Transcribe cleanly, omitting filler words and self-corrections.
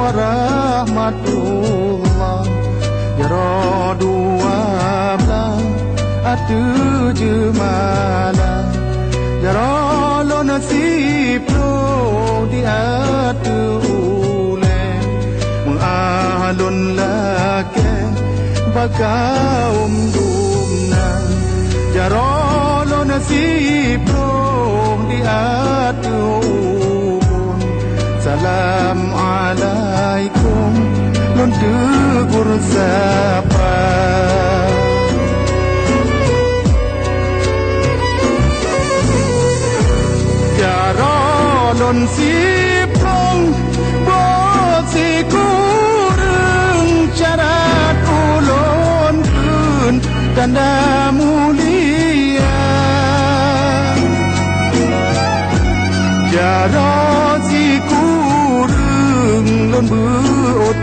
warahmatullah. Ya rɔ dua belah atu jemalah. Ya rɔ lo nasib lo di atu ule mengalun lake bakaum dumna. Ya rɔ lo nasib lo di atu ubun. Salam alaikum lon tegur sapa. Ya rɔ lon siprong bo si kurang cara ulon kun tanda mulia. Ya rɔ si kurang lon beut